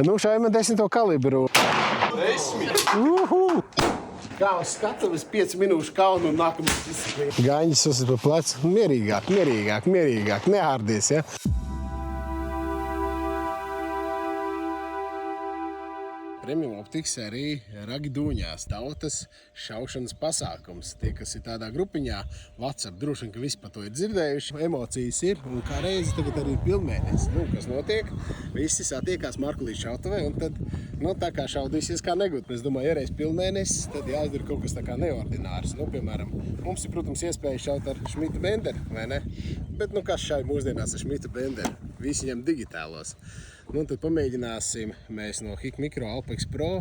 Nu, šaujam 10. kalibru. 10! Kā uz skatuves 5 minūšu kaunu un nākamais disciplīna. Gaņģis uzsit pa plecu. Mierīgāk. Nehārdies, ja? Premium Optics arī Ragi Dūņās tautas šaušanas pasākums. Tie, kas ir tādā grupiņā, WhatsApp droši vien, ka visi par to ir dzirdējuši. Emocijas ir, un kā reizi tagad arī pilnmēnesis. Nu, kas notiek? Visi satiekās Markulīšu šautavē, un tad, tā kā šaudīsies kā negūt. Es domāju, ja reiz pilnmēnesis, tad jāizdara kaut kas tā kā neordinārs. Piemēram, mums ir, protams, iespēja šaut ar Šmita Benderu, vai ne? Bet, kas šai mūsdienās ar Šmita Benderu? Visi ņem digitālos. Tad pamēģināsim mēs no HIK Mikro Alpex Pro.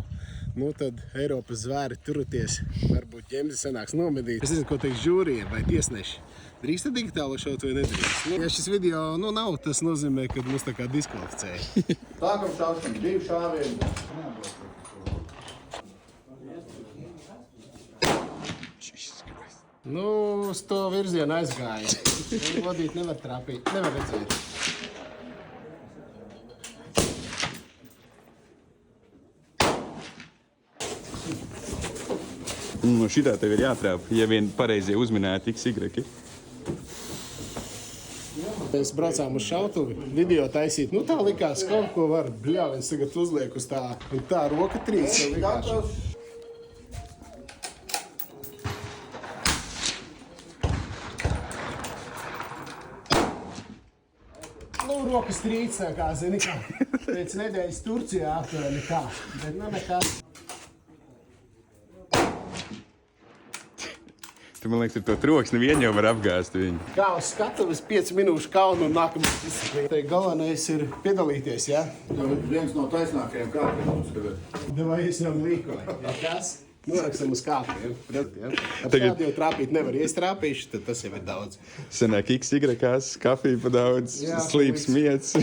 Tad Eiropas zvēri turoties, varbūt ķemzi sanāks nomedīt. Es nezinu, ko teiks žūrija vai tiesneši. Drīkst digitālo šaut vai nedrīkst? Ja šis video nav, tas nozīmē, ka mūs tā kā diskvalificēja. Sākam šaušanu, 2 šāvieni. Uz to virzienu aizgāja. Vadīt nevar trāpīt, nevar redzēt. Šitā tev ir jātrāp, ja vien pareizie uzminēti XY. Mēs braucām uz šautuvi, video taisīt. Tā likās, kaut ko var. Bļāviens tagad uzliek uz tā. Un tā roka trīs. Rokas trīc, kā zini, kā pēc nedēļas Turcijā aptuveni kā. Bet nekas. Tu, man liekas, ar to troksni vien jau var apgāzt viņu. Kā uz skatuves 5 minūšu kaunu un nākamais disciplīna. Te galvenais ir piedalīties, ja? Viens no taisnākajiem kārtiem mums tagad. Vai es jau līkoju? Kas? Norakstam uz kārtiem. Ar šādi jau trāpīt nevar. Ja es trāpīšu, tad tas jau ir daudz. Senāk XY, kafija pa daudz, slīps miets.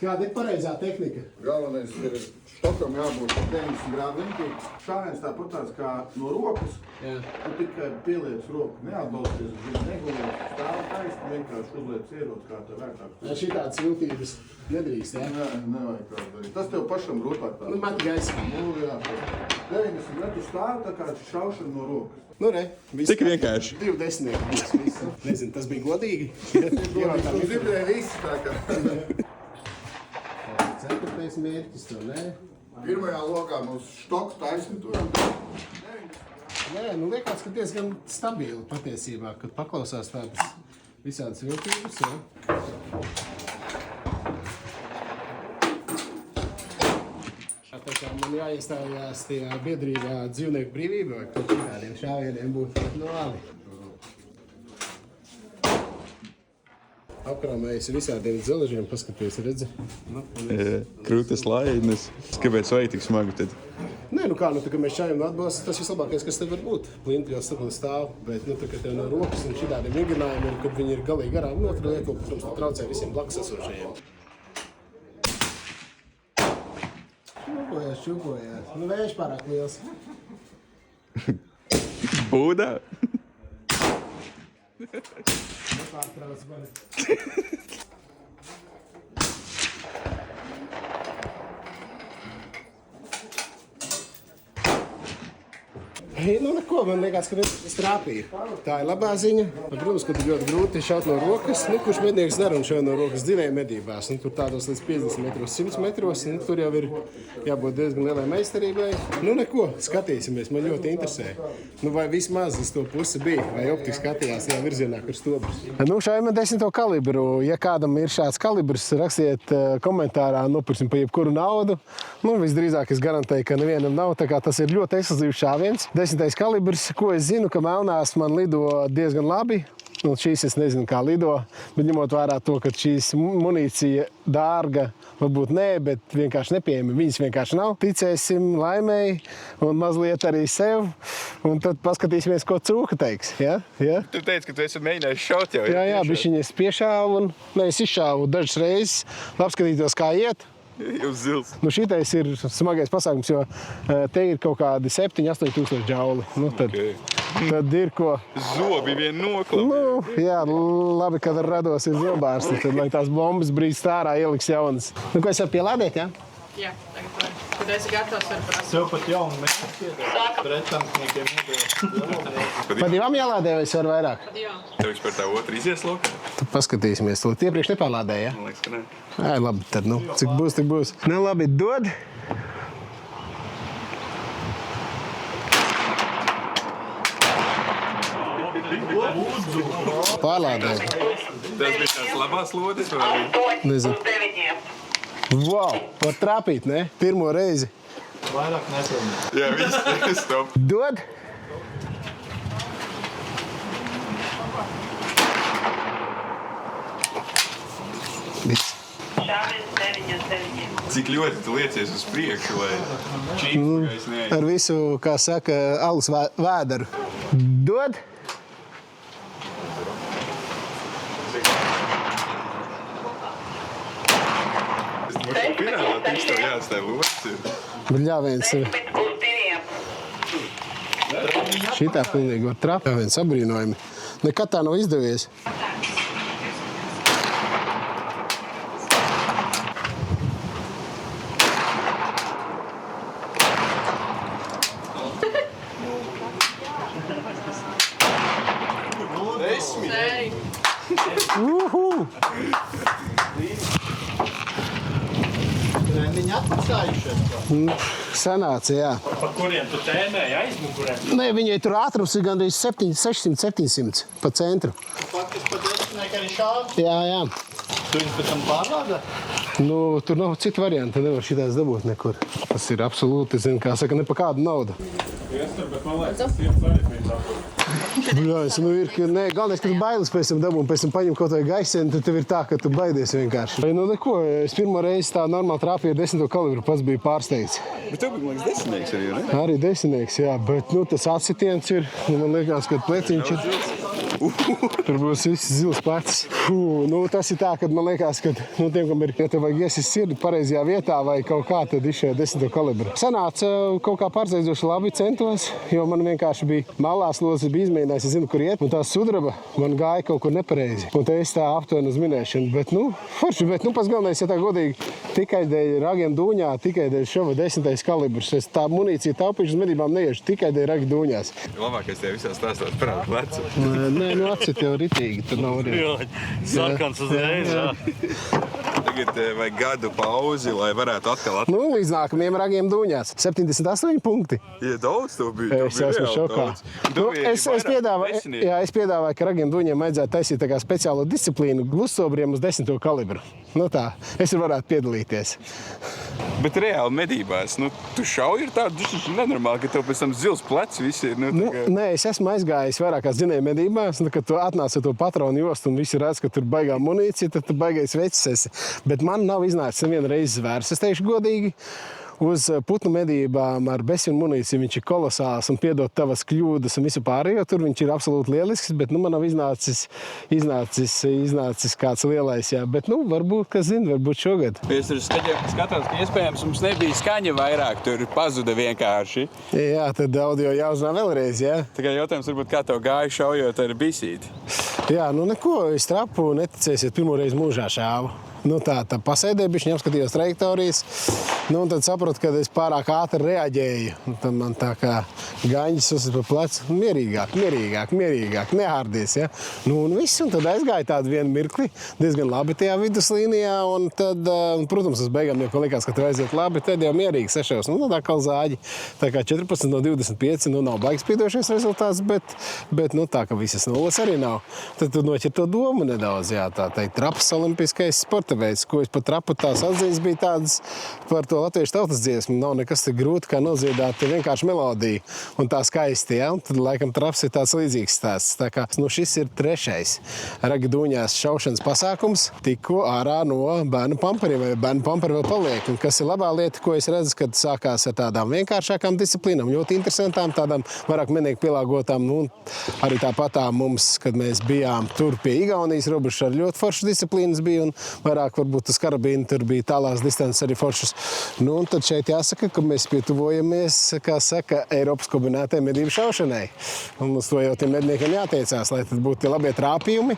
Kāda ir pareizā tehnika? Galvenais ir štokam jābūt 90 grādu vinklī. Šāviens tāpatās kā no rokas. Tu tikai pieliec roku, neatbalsties uz viņu, negulēt, stāv taisni, vienkārši uzliec ierots, kā tev vērtāk. Šitādas viltības nedrīkst, ja? Nē, nevajag tā darīt. Tas tev pašam grūtāk tā. Mati gaisā. Jā. 90 metru stāv, tā kā šaušana no rokas. Re. Tik vienkārši. 2 desmitnieki. Nezinu, tas bija godīgi. Tu dzirdēji visi tā kā. 4. mērķis to, ne? Pirmajā logā mums štoku taisni turam. Nē, liekas, ka diezgan stabili patiesībā, kad paklausās tādas visādas viltības, ja? Tā kā man jāiestājās tajā biedrībā dzīvnieku brīvība, vai kaut kādiem šāvieniem būtu normāli. Apkrāmējas visādiem dzeležiem, paskaties, redzi. Krūtas laidnes. Kāpēc vajag tik smagu tad? Nē, tā kā mēs šājam atbalstu, tas vislabākais, kas tev var būt. Plinti ļoti stabili stāv, bet, tā kā tev no rokas un šitādiem vingrinājumiem, kad viņi ir galīgi garām, otra lieta, protams, traucē visiem blakus esošajiem. Čukojās. Vējš pārāk liels. Būdā? Nepārtrauc mani. Neko, man liekas, ka es trāpīju. Tā ir labā ziņa. Protams, ka ļoti grūti šaut no rokas. Kurš mednieks dara un šauj no rokas dzinēja medībās? Tur tādos līdz 50 metros, 100 metros. Tur jau ir jābūt diezgan lielai meistarībai. Neko, skatīsimies, man ļoti interesē. Vai vismaz uz to pusi bija, vai optiski skatījās tajā virzienā, kur stobrs. Šaujam 10. kalibru. Ja kādam ir šāds kalibrs, rakstiet komentārā, nopirksim pa jebkuru naudu. Visdrīzāk es garantēju, ka nevienam nav, tā kā tas ir ļoti ekskluzīvs šāviens. 10. kalibrs, ko es zinu, ka melnās man lido diezgan labi. Šīs es nezinu, kā lido, bet ņemot vērā to, ka šīs munīcija dārga, varbūt nē, bet vienkārši nepieejami. Viņas vienkārši nav. Ticēsim laimēji un mazliet arī sev. Un tad paskatīsimies, ko Cūka teiks. Ja? Ja? Tu teici, ka tu esi mēģinājis šaut jau. Jā, bišķiņi es piešāvu un es izšāvu dažas reizes. Apskatītos, kā iet. Jau zils. Šitais ir smagais pasākums, jo te ir kaut kādi 7-8 tūkstoši džauli. Tad ir ko... Zobi vien noklapē. Jā, labi, kad rados ir zobārsti, tad lai tās bombas brīst ārā ieliks jaunas. Ko es varu pielādēt, jā? Jā, tagad var. Kad esi gatavs, var prasīt. Tev pat jaunu mēnesi iedod. Pretantniekiem iedod. Pa divām jālādē vai es varu vairāk? Tad jā. Tev viņš par tā otru izies lokā? Tad paskatīsimies. Tu iepriekš nepārlādēji, ja? Man liekas, ka ne. Ai, labi, tad, nu, cik būs, tik būs. Ne, labi, dod. Pārlādēji. Tas bija tāds labās lodes vai? Nezinu. Wow, var trāpīt, ne? Pirmo reizi. Vairāk nepilnī. Jā, viss, stop. Dod. Viss. Cik ļoti tu liecies uz priekšu, lai čīpagais neaiz. Ar visu, kā saka, alus vēderu. Dod. Pirmā tiks tev jāatstāj lodes. Bļā, viens. Šitā pilnīgi var trāpīt. Jā, viens abrīnojumi. Nekad tā nav izdevies. Sei. Treniņi atmaksājušies. Sanāca, jā. Pa kuriem tu tēmēji aizmugurēm? Nē, viņai tur ātrums ir gandrīz 600-700 pa centru. Faktiski pa desmitnieki arī šādi. Jā, jā. Tu viņus pēc tam pārlādā? Nu, tur nav citu variantu, nevar šitās dabūt nekur. Tas ir absolūti, zinu, kā saka, ne pa kādu naudu. Jā, es, nu ir, ka, nē, galvenais, ka tu bailes pēc tam dabū un pēc tam paņem kaut vai gaisienu, tad tev ir tā, ka tu baidies vienkārši. Vai, nu, neko, es pirmo reizi tā normāli trāpīju ar 10. kalibru, pats biju pārsteigts. Bet tev bija, man liekas, desmitnieks arī, ne? Arī 10, jā, bet, nu, tas atsitiens ir, man liekas, ka pleciņš ir. Tur būs viss zils plecs. Nu, tas ir tā, kad man liekas, ka, nu, tiem, kam ir, ja tev vajag iesist sirdi pareizajā vietā vai kaut kā, tad ir šajā 10. kalibra. Sanāca kaut kā pārsteidzoši labi centos, jo man vienkārši bija malās lodes, bija izmēģinājis, es zinu, kur iet, un tā sudraba man gāja kaut kur nepareizi. Un te es tā aptuveni uz minēšanu, bet, nu, forši, bet, nu, pats galvenais, ja tā godīgi, tikai dēļ ragiem dūņā, tikai dēļ šova 10. kalibrs. Es tā munīcija taupīšu uz medībām neiešu, tikai dēļ ragi dūņās. Labākais tev visā stāstās parāda plecu. Nē, nu, atcīt jau ritīgi, tur nav arī. Sarkans uzreiz, jā. Tagad vajag gadu pauzi, lai varētu atkal Nu, līdz nākamajiem ragiem dūņās. 78 punkti. Ja daudz tev bija, Es esmu šokā. Nu, es piedāvāju, ka ragiem dūņiem vajadzētu taisīt tā kā speciālo disciplīnu glustobriem uz 10. kalibru. Nu tā, es varētu piedalīties. Bet reāli medībās, nu, tu šauji ir tādu, nenormāli, ka tev pēc tam zils plecs visi ir, Nu, nē, es esmu aizgājis vairākās dzinēju medībās, kad tu atnāc ar to patronu jostu un visi redz, ka tur baigā munīcija, tad tu baigais vecis esi. Bet man nav iznācis nevienu reizi zvērs, es teikšu godīgi. Uz putnu medībām ar besinu munīciju viņš ir kolosāls un piedod tavas kļūdas un visu pārējo. Tur viņš ir absolūti lielisks, bet nu, man nav iznācis kāds lielais. Jā. Bet nu, varbūt, kas zina, varbūt šogad. Es tur skatos, ka iespējams mums nebija skaņa vairāk, tur pazuda vienkārši. Jā, tad audio jāuzrunā vēlreiz, jā. Tikai jautājums varbūt, kā tev gāja šaujot ar bisīti? Jā, nu neko, es trapu neticēsiet, pirmo reizi mūžā šāvu. Nu tā pasēdēju, bišķiņ apskatījos trajektorijas, nu un tad sapratu, ka es pārāk ātri reaģēju. Tad man tā kā gaņģis uzsit pa plecu, mierīgāk, nehārdies, ja. Nu un viss, un tad aizgāja tādu vienu mirkli, diezgan labi tajā viduslīnijā, un tad, protams, uz beigām jau likās, ka tev aiziet labi, tad jau mierīgi sešos, nu tā kā zāģi. Tā kā 14 no 25, nu nav baigs spīdošais rezultāts, bet nu tā, ka visas nulles arī nav. Tad tu noķer to domu nedaudz, jā, tā teikt, trapas olimpiskais sporta veids, ko es pat trapu tās atziņas bija tādas par to latviešu tautas dziesmu. Nav nekas tik grūti, kā nodziedāt vienkārši melodiju un tā skaisti, ja? Un tad, laikam, traps ir tāds līdzīgs stāsts. Tā kā, nu, šis ir 3. ragi dūņās šaušanas pasākums, tikko ārā no bērnu pamperiem, vai bērnu pamperi vēl paliek. Un kas ir labā lieta, ko es redzu, kad sākās ar tādām vienkāršākām disciplīnām, ļoti interesantām, tādām vairāk menīgi pielāgotām. Nu, arī tāpatām mums, kad mēs bijām tur pie Igaunijas robežas, ar ļoti foršas disciplīnas bija un vairāk varbūt uz karabīnu tur bija tālās distances arī foršas. Nu, un tad šeit jāsaka, ka mēs pietuvojamies, kā saka, Eiropas kombinētai medību šaušanai. Un uz to jau tiem medniekiem jāteicās, lai tad būtu tie labie trāpījumi.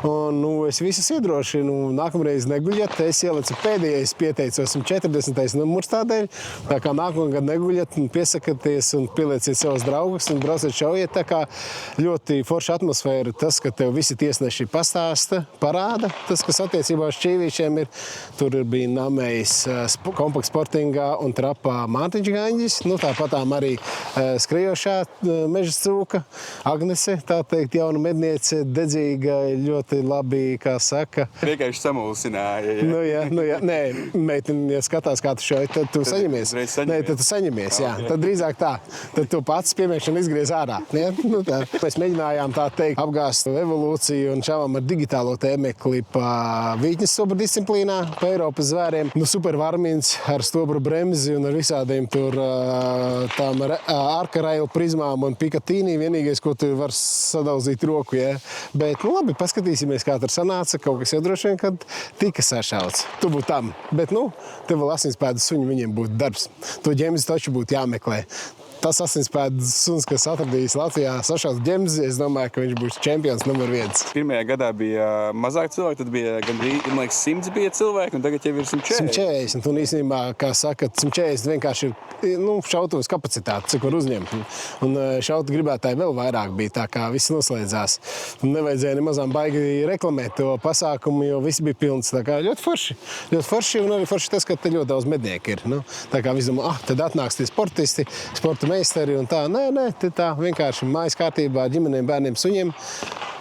Un, nu, es visus iedrošinu, nākamreiz neguļat, es ielicu pēdējais pieteicos 140. numurs tādēļ. Tā kā nākamgad neguļat, piesakaties un pielieciet savus draugus un brauciet šaujiet. Tā kā ļoti forša atmosfēra, tas, ka tev visi tiesneši pastāsta, parāda. Tas, kas attiecībā uz šķīvīšiem ir, tur bija Namējs kompakts sportingā un trapā Mārtiņš Gaņģis. Nu, tāpatām arī skrejošā meža cūka Agnese, tā teikt, jauna medniece, dedzīga, ļoti labi, kā saka. Vienkārši samulsināja. Ja? Nu jā. Nē, meiteni, ja skatās, kā tu šeit, tad tu saņemies. Nē, tad tu saņemies, jā. Tad drīzāk tā. Tad tu pats piemēšana izgriez ārā. Ja? Nu, tā. Mēs mēģinājām tā teikt apgāst evolūciju un šāvām ar digitālo tēmekli pa vītņas stobra disciplīnā, pa Eiropas zvēriem. Nu, super varmins ar stobru bremzi un ar visādiem tur tām arkarailu prizmām un pikatīnī. Vienīgais, ko tu var sadaudzīt roku, ja? Bet, nu labi, paskatīsimies, kā tur sanāca. Kaut kas jau droši vien, kad tika sašauts. Tu būtu tam. Bet, nu, tev vēl asinspēdas suņi, viņiem būtu darbs. To ģemzi taču būtu jāmeklē. Tas asinspēdas suns, kas atradījis Latvijā sašauts ģemzi, es domāju, ka viņš būs čempions numur 1. Pirmajā gadā bija mazāk cilvēku, tad bija gandrīz, man liekas, 100 bija cilvēki, un tagad jau ir 140. 140, un īstenībā, kā saka, 140 vienkārši ir šautavas kapacitāte, cik var uzņemt. Un šauta gribētāji vēl vairāk bija, tā kā viss noslēdzās. Un nevajadzēja nemazām baigi reklamēt to pasākumu, jo viss bija pilns. Tā kā ļoti forši. Ļoti forši, un arī forši tas, ka te ļoti daudz mednieki ir. Nu, tā kā viss domā, tad atnāks tie sportisti, sporta meistari un tā. Nē, te tā vienkārši mājas kārtībā ģimenēm, bērniem, suņiem.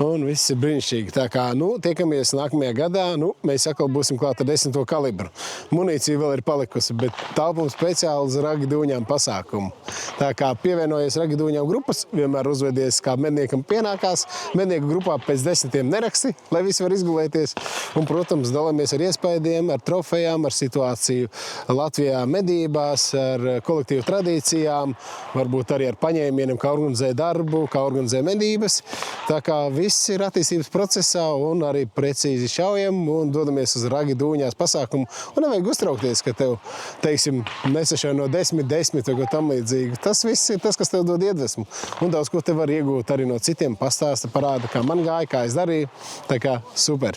Un viss ir brīnišķīgi. Tā kā, nu, tiekamies nākamajā gadā, nu, mēs atkal būsim klāt ar 10. kalibru. Munīcija vēl ir palikusi, bet taupam speciāli uz ragidūņām pasākumu. Tā kā pievienojies ragidūņām grupas, vienmēr uzvedies, kā medniekam pienākās. Mednieku grupā pēc 10 neraksti, lai visi var izgulēties. Un, protams, dalāmies ar iespaidiem, ar trofejām, ar situāciju Latvijā medībās, ar kolektīvu tradīcijām, varbūt arī ar paņēmieniem, kā organizē darbu, kā organizē medības. Tā kā viss ir attīstības procesā un arī precīzi šaujam un dodamies uz ragidūņās pasākumu. Un nevajag uztraukties, ka tev, teiksim, nesašauj no 10 vai ko tam līdzīgu. Tas viss ir tas, kas tev dod iedvesmu. Un daudz ko te var iegūt arī no citiem pastāsta, parāda, kā man gāja, kā es darīju. Tā kā super.